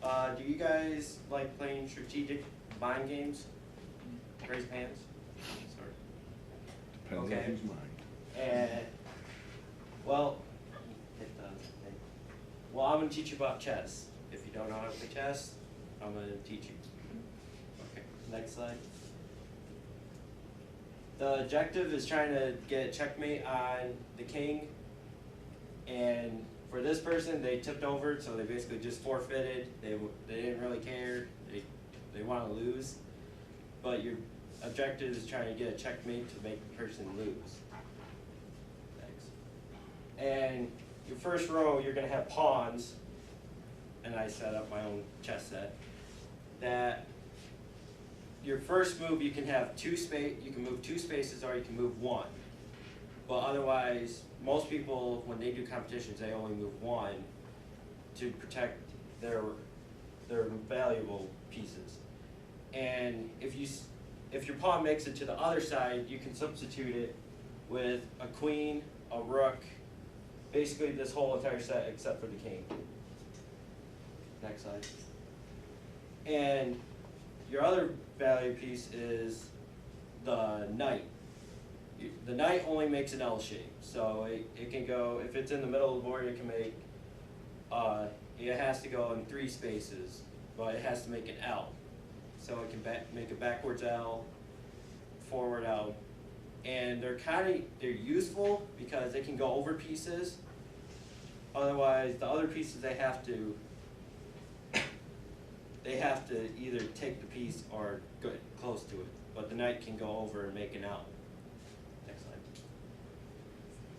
Do you guys like playing strategic mind games? Raise hands. Sorry. Depends on who's mine. And, well, it does. Well, I'm going to teach you about chess. If you don't know how to play chess, I'm going to teach you. Okay, next slide. The objective is trying to get checkmate on the king. And for this person, they tipped over, so they basically just forfeited. They didn't really care. They want to lose. But your objective is trying to get a checkmate to make the person lose. Thanks. And your first row, you're going to have pawns. And I set up my own chess set. That your first move, you can have you can move 2 spaces, or you can move 1. But otherwise, most people, when they do competitions, they only move 1 to protect their valuable pieces. And if your pawn makes it to the other side, you can substitute it with a queen, a rook, basically this whole entire set except for the king. Next slide. And your other value piece is the knight. The knight only makes an L shape, so it can go, if it's in the middle of the board, it can make, it has to go in 3 spaces, but it has to make an L. So it can make a backwards L, forward L, and they're useful because they can go over pieces. Otherwise, the other pieces they have to either take the piece or get close to it. But the knight can go over and make an L. Next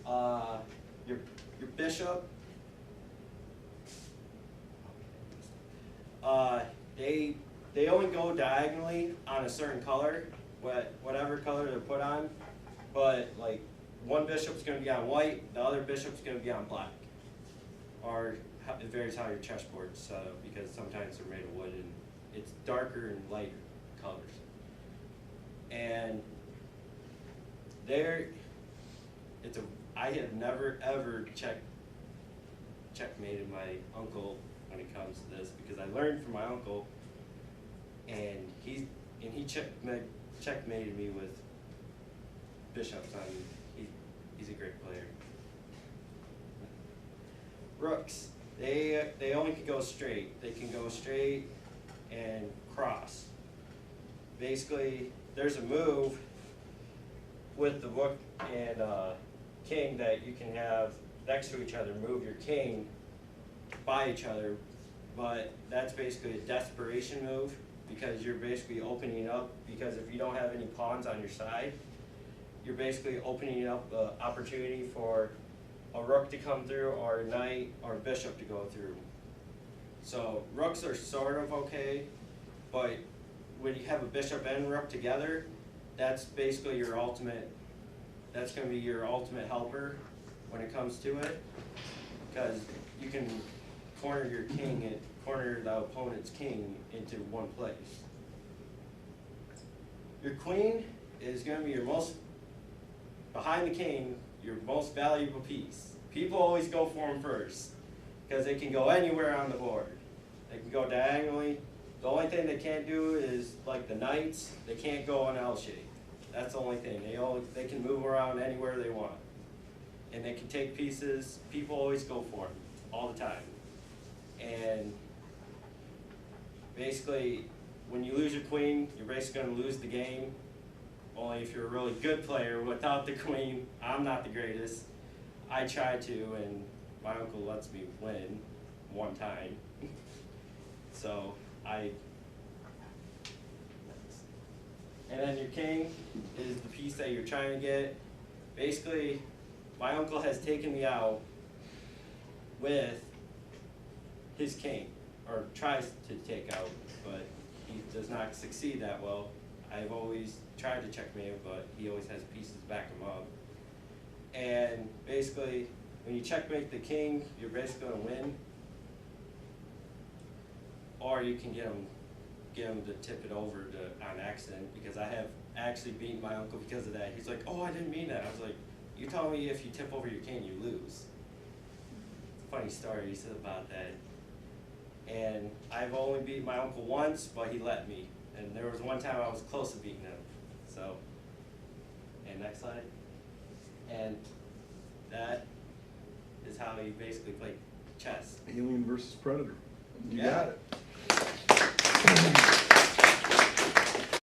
slide. Your bishop. They only go diagonally on a certain color, whatever color they're put on. But like one bishop's going to be on white, the other bishop's going to be on black. Or it varies how your chessboard's set up, because sometimes they're made of wood and it's darker and lighter colors. And I have never ever checkmated my uncle when it comes to this, because I learned from my uncle, and he checkmated me with bishops. He's a great player. Rooks, they only can go straight. They can go straight and cross. Basically, there's a move with the rook and king that you can have next to each other, move your king by each other, but that's basically a desperation move, because you're basically opening up, because if you don't have any pawns on your side, you're basically opening up the opportunity for a rook to come through, or a knight, or a bishop to go through. So rooks are sort of okay, but when you have a bishop and rook together, that's basically your ultimate, that's going to be your ultimate helper when it comes to it, because you can corner your king and corner the opponent's king into one place. Your queen is going to be your most, behind the king, your most valuable piece. People always go for them first, because they can go anywhere on the board. They can go diagonally. The only thing they can't do is, like the knights, they can't go in L shape. That's the only thing. They can move around anywhere they want. And they can take pieces. People always go for them, all the time. And basically, when you lose your queen, you're basically going to lose the game. Only if you're a really good player. Without the queen, I'm not the greatest. I try to, and my uncle lets me win one time. So and then your king is the piece that you're trying to get. Basically, my uncle has taken me out with his king, or tries to take out, but he does not succeed that well. I've always tried to checkmate him, but he always has pieces to back him up. And basically, when you checkmate the king, you're basically going to win. Or you can get him to tip it over on accident, because I have actually beaten my uncle because of that. He's like, oh, I didn't mean that. I was like, you told me if you tip over your king, you lose. It's a funny story he said about that. And I've only beat my uncle once, but he let me. And there was one time I was close to beating him. So, and next slide. And that is how you basically play chess. Alien versus Predator. You Yeah. got it.